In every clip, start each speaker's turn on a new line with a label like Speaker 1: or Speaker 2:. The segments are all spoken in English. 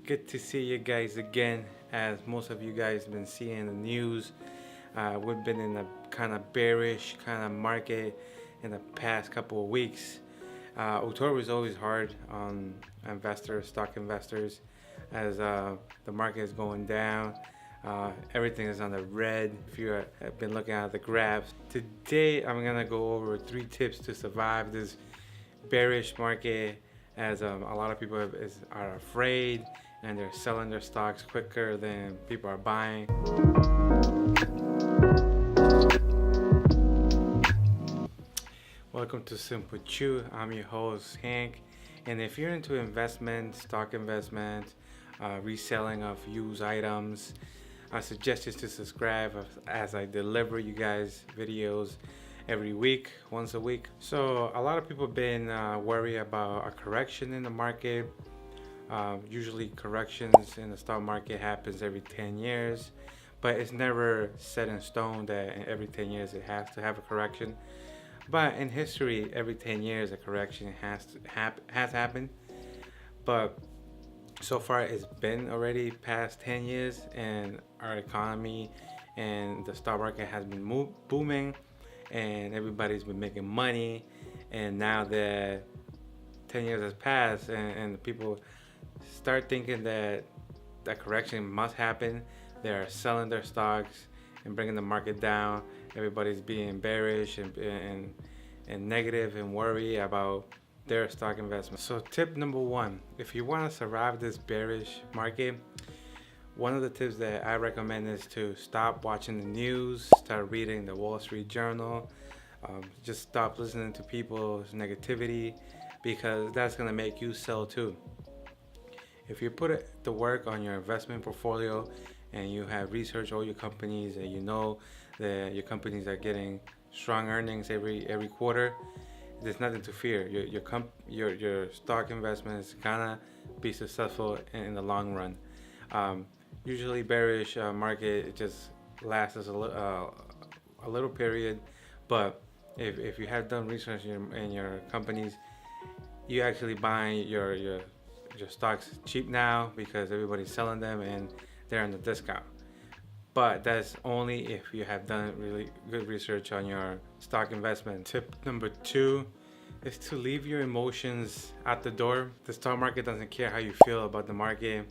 Speaker 1: Good to see you guys again. As most of you guys been seeing the news, we've been in a kind of bearish kind of market in the past couple of weeks. October is always hard on investors, stock investors, as the market is going down. Everything is on the red. If you have been looking at the graphs, today I'm gonna go over 3 tips to survive this bearish market, as a lot of people are afraid and they're selling their stocks quicker than people are buying. Welcome to SimpleChew. I'm your host Hank, and if you're into investment, stock investment, reselling of used items, I suggest you to subscribe as I deliver you guys videos every week, once a week. So a lot of people have been worried about a correction in the market. Usually corrections in the stock market happens every 10 years, but it's never set in stone that every 10 years it has to have a correction. But in history, every 10 years a correction has happened. But so far it's been already past 10 years, and our economy and the stock market has been booming, and everybody's been making money. And now that 10 years has passed, and people start thinking that that correction must happen, they're selling their stocks and bringing the market down. Everybody's being bearish and negative and worry about their stock investment. So tip number 1, if you want to survive this bearish market, one of the tips that I recommend is to stop watching the news, start reading the Wall Street Journal. Just stop listening to people's negativity, because that's going to make you sell too. If you put the work on your investment portfolio and you have researched all your companies, and you know that your companies are getting strong earnings every quarter, there's nothing to fear. Your stock investment is gonna be successful in the long run. Usually bearish market, it just lasts a little period, but if you have done research in your companies, you actually buying your stocks cheap now because everybody's selling them and they're in the discount. But that's only if you have done really good research on your stock investment. Tip number 2 is to leave your emotions at the door. The stock market doesn't care how you feel about the market,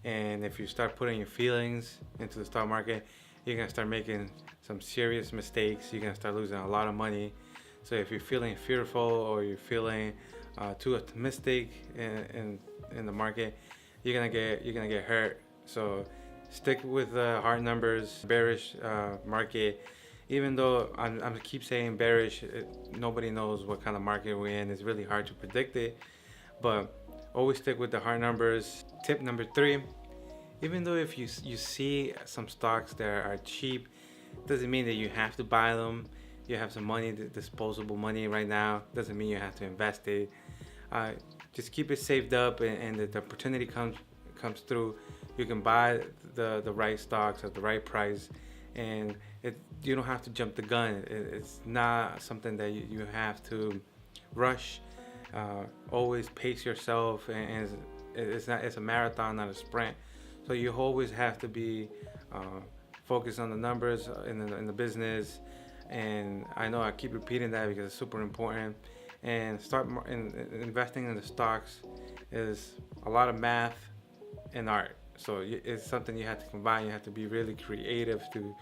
Speaker 1: and if you start putting your feelings into the stock market, you're gonna start making some serious mistakes. You're gonna start losing a lot of money. So if you're feeling fearful or you're feeling too optimistic in the market, you're gonna get hurt. So stick with the hard numbers. Bearish market, even though I'm keep saying bearish, nobody knows what kind of market we're in. It's really hard to predict it, but always stick with the hard numbers. Tip number 3, even though if you see some stocks that are cheap, doesn't mean that you have to buy them. You have some money, disposable money right now, doesn't mean you have to invest it. Just keep it saved up, and the opportunity comes through, you can buy the right stocks at the right price, and you don't have to jump the gun. It's not something that you have to rush. Always pace yourself, and it's a marathon, not a sprint. So you always have to be focused on the numbers in the business. And I know I keep repeating that because it's super important. And investing in the stocks is a lot of math and art. So it's something you have to combine. You have to be really creative to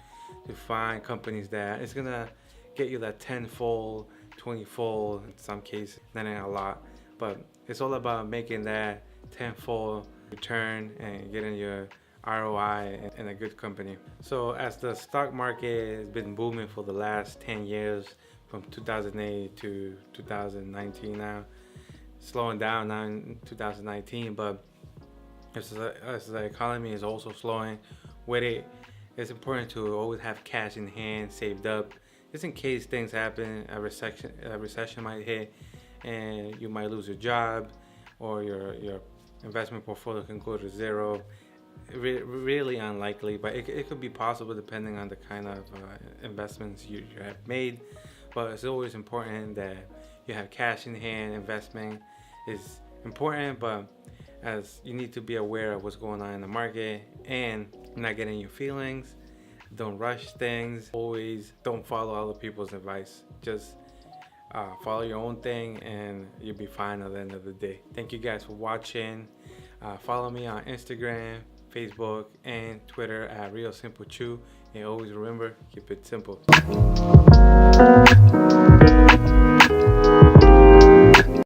Speaker 1: find companies that it's gonna get you that 10-fold, 20-fold in some cases. That ain't a lot, but it's all about making that 10-fold return and getting your ROI in a good company. So as the stock market has been booming for the last 10 years, from 2008 to 2019 now, slowing down now in 2019, but as the economy is also slowing with it, it's important to always have cash in hand saved up, just in case things happen. A recession might hit and you might lose your job, or your investment portfolio can go to zero. Really unlikely, but it could be possible depending on the kind of investments you have made. But it's always important that you have cash in hand. Investment is important, but as you need to be aware of what's going on in the market and not getting your feelings. Don't rush things. Always don't follow other people's advice. Just follow your own thing and you'll be fine at the end of the day. Thank you guys for watching. Follow me on Instagram, Facebook, and Twitter at SimpleChew. And always remember, keep it simple.